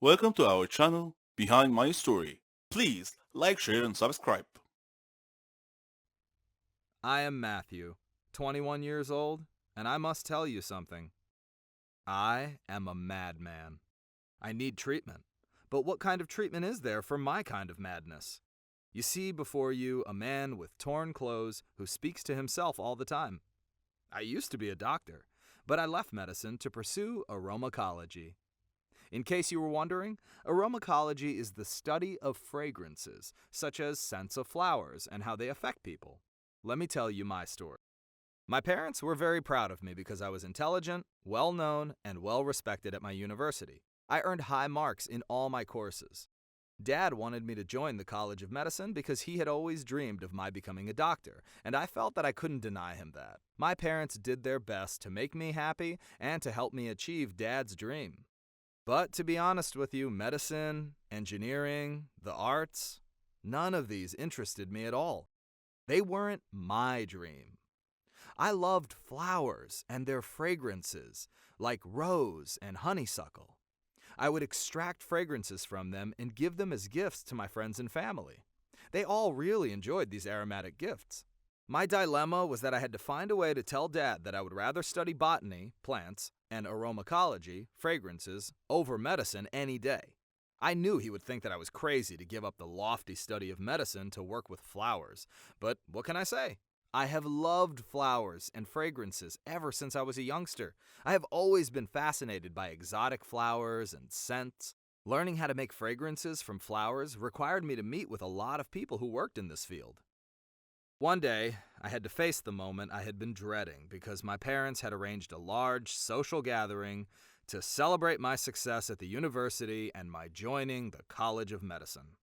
Welcome to our channel, Behind My Story. Please like, share, and subscribe. I am Matthew, 21 years old, and I must tell you something. I am a madman. I need treatment. But what kind of treatment is there for my kind of madness? You see before you a man with torn clothes who speaks to himself all the time. I used to be a doctor, but I left medicine to pursue aromatology. In case you were wondering, aromatology is the study of fragrances, such as scents of flowers and how they affect people. Let me tell you my story. My parents were very proud of me because I was intelligent, well known, and well respected at my university. I earned high marks in all my courses. Dad wanted me to join the College of Medicine because he had always dreamed of my becoming a doctor, and I felt that I couldn't deny him that. My parents did their best to make me happy and to help me achieve Dad's dream. But to be honest with you, medicine, engineering, the arts, none of these interested me at all. They weren't my dream. I loved flowers and their fragrances, like rose and honeysuckle. I would extract fragrances from them and give them as gifts to my friends and family. They all really enjoyed these aromatic gifts. My dilemma was that I had to find a way to tell Dad that I would rather study botany, plants, and aromatology, fragrances, over medicine any day. I knew he would think that I was crazy to give up the lofty study of medicine to work with flowers, but what can I say? I have loved flowers and fragrances ever since I was a youngster. I have always been fascinated by exotic flowers and scents. Learning how to make fragrances from flowers required me to meet with a lot of people who worked in this field. One day, I had to face the moment I had been dreading because my parents had arranged a large social gathering to celebrate my success at the university and my joining the College of Medicine.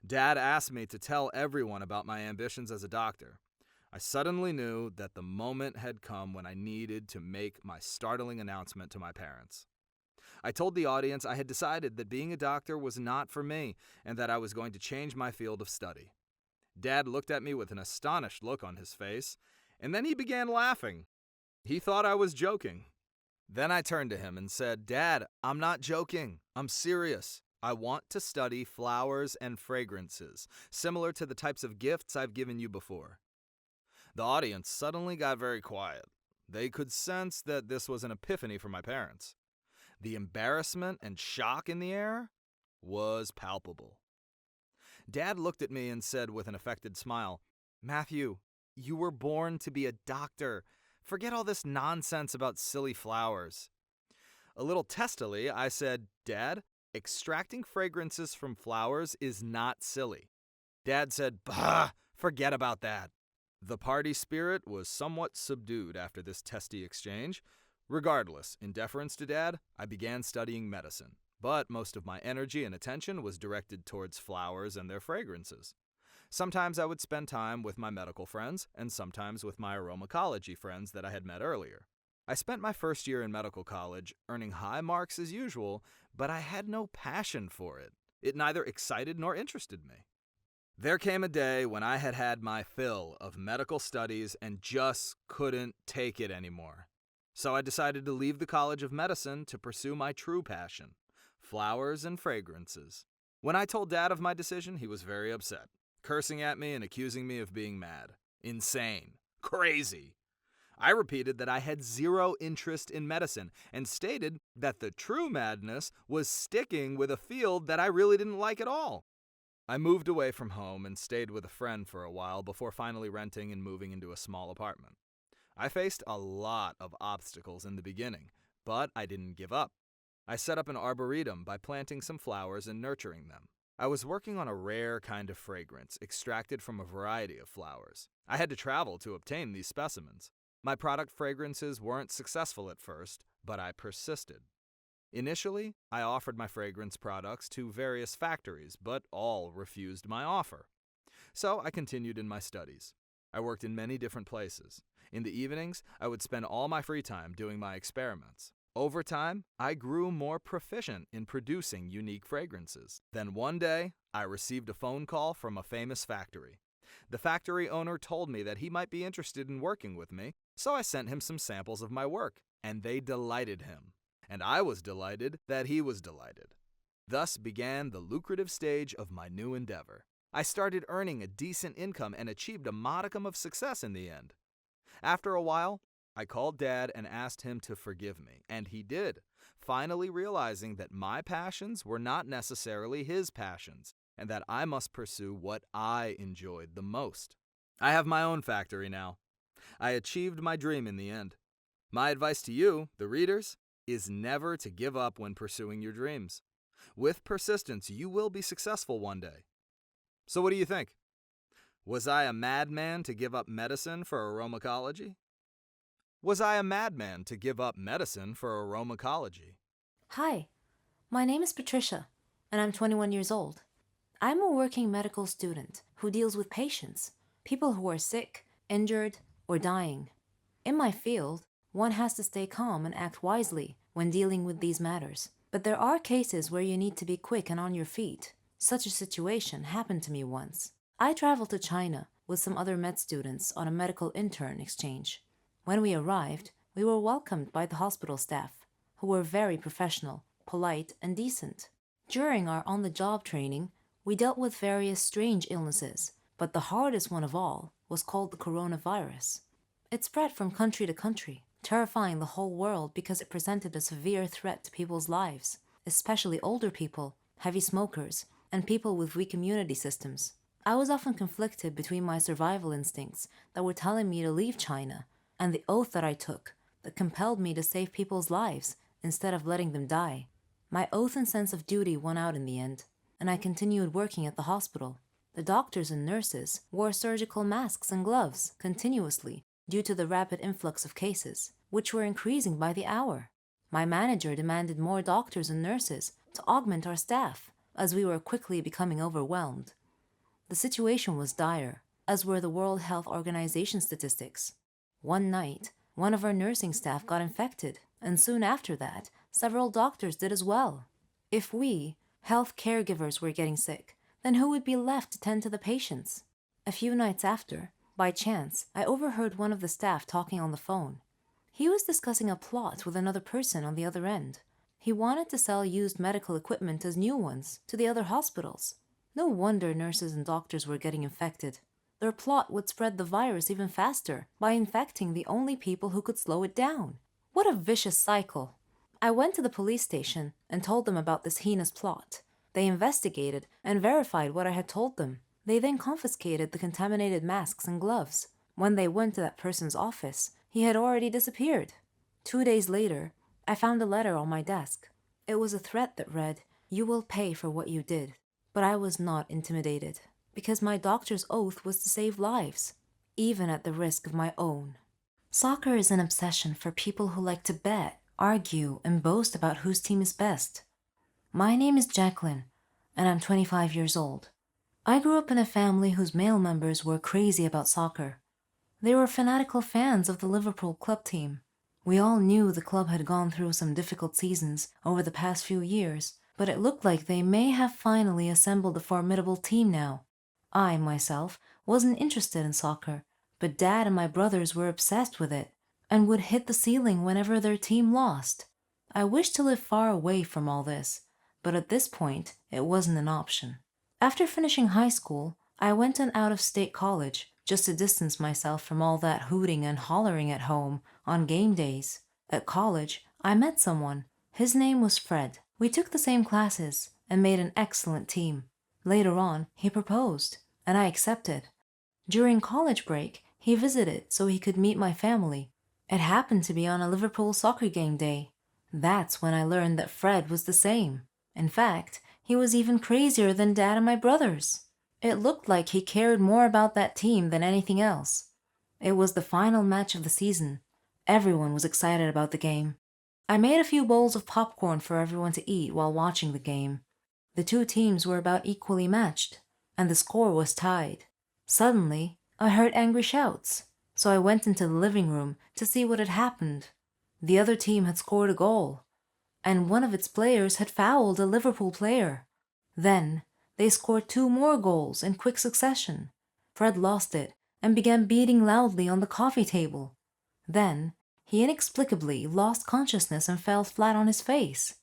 Dad asked me to tell everyone about my ambitions as a doctor. I suddenly knew that the moment had come when I needed to make my startling announcement to my parents. I told the audience I had decided that being a doctor was not for me and that I was going to change my field of study. Dad looked at me with an astonished look on his face, and then he began laughing. He thought I was joking. Then I turned to him and said, "Dad, I'm not joking. I'm serious. I want to study flowers and fragrances, similar to the types of gifts I've given you before." The audience suddenly got very quiet. They could sense that this was an epiphany for my parents. The embarrassment and shock in the air was palpable. Dad looked at me and said with an affected smile, "Matthew, you were born to be a doctor. Forget all this nonsense about silly flowers." A little testily, I said, "Dad, extracting fragrances from flowers is not silly." Dad said, "Bah, forget about that." The party spirit was somewhat subdued after this testy exchange. Regardless, in deference to Dad, I began studying medicine, but most of my energy and attention was directed towards flowers and their fragrances. Sometimes I would spend time with my medical friends, and sometimes with my aromatology friends that I had met earlier. I spent my first year in medical college earning high marks as usual, but I had no passion for it. It neither excited nor interested me. There came a day when I had had my fill of medical studies and just couldn't take it anymore. So I decided to leave the College of Medicine to pursue my true passion, flowers and fragrances. When I told Dad of my decision, he was very upset, cursing at me and accusing me of being mad, insane, crazy. I repeated that I had zero interest in medicine and stated that the true madness was sticking with a field that I really didn't like at all. I moved away from home and stayed with a friend for a while before finally renting and moving into a small apartment. I faced a lot of obstacles in the beginning, but I didn't give up. I set up an arboretum by planting some flowers and nurturing them. I was working on a rare kind of fragrance extracted from a variety of flowers. I had to travel to obtain these specimens. My product fragrances weren't successful at first, but I persisted. Initially, I offered my fragrance products to various factories, but all refused my offer. So I continued in my studies. I worked in many different places. In the evenings, I would spend all my free time doing my experiments. Over time, I grew more proficient in producing unique fragrances. Then one day, I received a phone call from a famous factory. The factory owner told me that he might be interested in working with me, so I sent him some samples of my work, and they delighted him. And I was delighted that he was delighted. Thus began the lucrative stage of my new endeavor. I started earning a decent income and achieved a modicum of success in the end. After a while, I called Dad and asked him to forgive me, and he did, finally realizing that my passions were not necessarily his passions, and that I must pursue what I enjoyed the most. I have my own factory now. I achieved my dream in the end. My advice to you, the readers, is never to give up when pursuing your dreams. With persistence, you will be successful one day. So what do you think? Was I a madman to give up medicine for aromacology? Was I a madman to give up medicine for aromacology? Hi, my name is Patricia, and I'm 21 years old. I'm a working medical student who deals with patients, people who are sick, injured, or dying. In my field, one has to stay calm and act wisely when dealing with these matters. But there are cases where you need to be quick and on your feet. Such a situation happened to me once. I traveled to China with some other med students on a medical intern exchange. When we arrived, we were welcomed by the hospital staff, who were very professional, polite, and decent. During our on-the-job training, we dealt with various strange illnesses, but the hardest one of all was called the coronavirus. It spread from country to country, terrifying the whole world because it presented a severe threat to people's lives, especially older people, heavy smokers, and people with weak immunity systems. I was often conflicted between my survival instincts that were telling me to leave China and the oath that I took that compelled me to save people's lives instead of letting them die. My oath and sense of duty won out in the end, and I continued working at the hospital. The doctors and nurses wore surgical masks and gloves continuously due to the rapid influx of cases, which were increasing by the hour. My manager demanded more doctors and nurses to augment our staff, as we were quickly becoming overwhelmed. The situation was dire, as were the World Health Organization statistics. One night, one of our nursing staff got infected, and soon after that, several doctors did as well. If we, health caregivers, were getting sick, then who would be left to tend to the patients? A few nights after, by chance, I overheard one of the staff talking on the phone. He was discussing a plot with another person on the other end. He wanted to sell used medical equipment as new ones to the other hospitals. No wonder nurses and doctors were getting infected. Their plot would spread the virus even faster by infecting the only people who could slow it down. What a vicious cycle. I went to the police station and told them about this heinous plot. They investigated and verified what I had told them. They then confiscated the contaminated masks and gloves. When they went to that person's office, he had already disappeared. 2 days later, I found a letter on my desk. It was a threat that read, "You will pay for what you did." But I was not intimidated, because my doctor's oath was to save lives, even at the risk of my own. Soccer is an obsession for people who like to bet, argue, and boast about whose team is best. My name is Jacqueline, and I'm 25 years old. I grew up in a family whose male members were crazy about soccer. They were fanatical fans of the Liverpool club team. We all knew the club had gone through some difficult seasons over the past few years, but it looked like they may have finally assembled a formidable team now. I, myself, wasn't interested in soccer, but Dad and my brothers were obsessed with it and would hit the ceiling whenever their team lost. I wished to live far away from all this, but at this point, it wasn't an option. After finishing high school, I went to an out-of-state college just to distance myself from all that hooting and hollering at home on game days. At college, I met someone. His name was Fred. We took the same classes and made an excellent team. Later on, he proposed, and I accepted. During college break, he visited so he could meet my family. It happened to be on a Liverpool soccer game day. That's when I learned that Fred was the same. In fact, he was even crazier than Dad and my brothers. It looked like he cared more about that team than anything else. It was the final match of the season. Everyone was excited about the game. I made a few bowls of popcorn for everyone to eat while watching the game. The two teams were about equally matched, and the score was tied. Suddenly, I heard angry shouts, so I went into the living room to see what had happened. The other team had scored a goal, and one of its players had fouled a Liverpool player. Then, they scored 2 more goals in quick succession. Fred lost it and began beating loudly on the coffee table. Then, he inexplicably lost consciousness and fell flat on his face.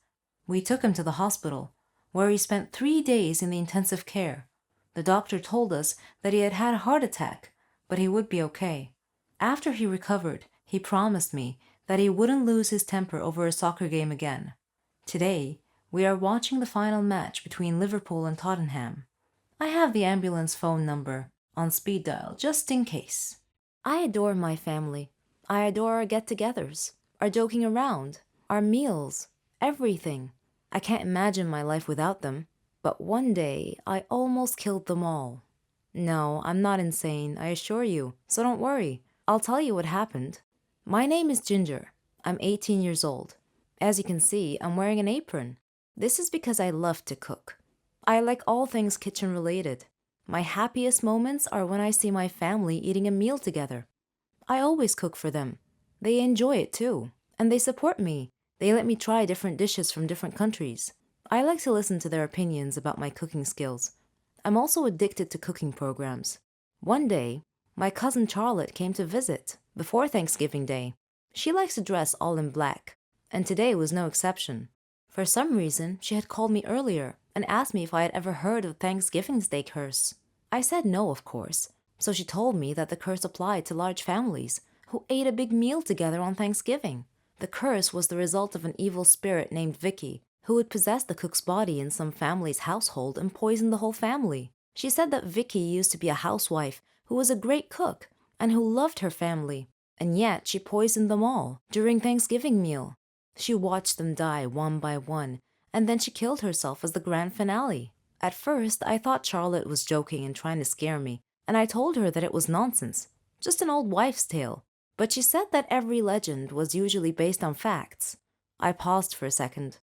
We took him to the hospital, where he spent 3 days in the intensive care. The doctor told us that he had had a heart attack, but he would be okay. After he recovered, he promised me that he wouldn't lose his temper over a soccer game again. Today, we are watching the final match between Liverpool and Tottenham. I have the ambulance phone number on speed dial just in case. I adore my family. I adore our get-togethers, our joking around, our meals, everything. I can't imagine my life without them. But one day, I almost killed them all. No, I'm not insane, I assure you, so don't worry. I'll tell you what happened. My name is Ginger. I'm 18 years old. As you can see, I'm wearing an apron. This is because I love to cook. I like all things kitchen related. My happiest moments are when I see my family eating a meal together. I always cook for them. They enjoy it too, and they support me. They let me try different dishes from different countries. I like to listen to their opinions about my cooking skills. I'm also addicted to cooking programs. One day, my cousin Charlotte came to visit before Thanksgiving Day. She likes to dress all in black, and today was no exception. For some reason, she had called me earlier and asked me if I had ever heard of Thanksgiving's Day curse. I said no, of course, so she told me that the curse applied to large families who ate a big meal together on Thanksgiving. The curse was the result of an evil spirit named Vicky, who would possess the cook's body in some family's household and poison the whole family. She said that Vicky used to be a housewife who was a great cook and who loved her family, and yet she poisoned them all during Thanksgiving meal. She watched them die one by one, and then she killed herself as the grand finale. At first, I thought Charlotte was joking and trying to scare me, and I told her that it was nonsense, just an old wives' tale. But she said that every legend was usually based on facts. I paused for a second.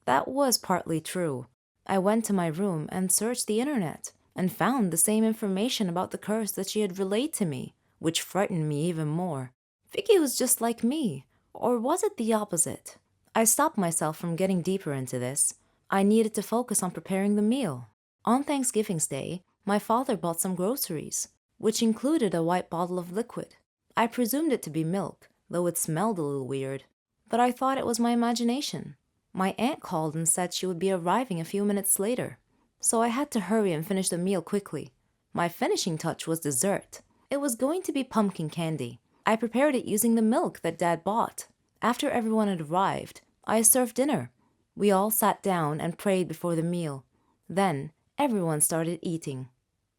That was partly true. I went to my room and searched the internet and found the same information about the curse that she had relayed to me, which frightened me even more. Vicky was just like me, or was it the opposite? I stopped myself from getting deeper into this. I needed to focus on preparing the meal. On Thanksgiving's Day, my father bought some groceries, which included a white bottle of liquid. I presumed it to be milk, though it smelled a little weird, but I thought it was my imagination. My aunt called and said she would be arriving a few minutes later, so I had to hurry and finish the meal quickly. My finishing touch was dessert. It was going to be pumpkin candy. I prepared it using the milk that Dad bought. After everyone had arrived, I served dinner. We all sat down and prayed before the meal. Then, everyone started eating.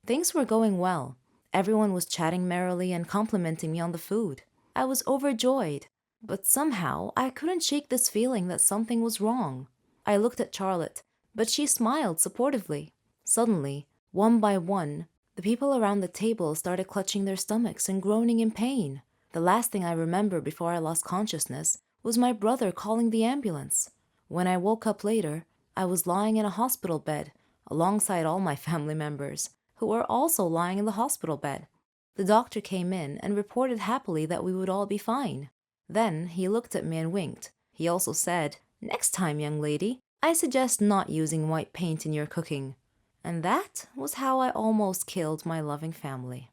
Things were going well. Everyone was chatting merrily and complimenting me on the food. I was overjoyed. But somehow, I couldn't shake this feeling that something was wrong. I looked at Charlotte, but she smiled supportively. Suddenly, one by one, the people around the table started clutching their stomachs and groaning in pain. The last thing I remember before I lost consciousness was my brother calling the ambulance. When I woke up later, I was lying in a hospital bed, alongside all my family members, who were also lying in the hospital bed. The doctor came in and reported happily that we would all be fine. Then he looked at me and winked. He also said, "Next time, young lady, I suggest not using white paint in your cooking." And that was how I almost killed my loving family.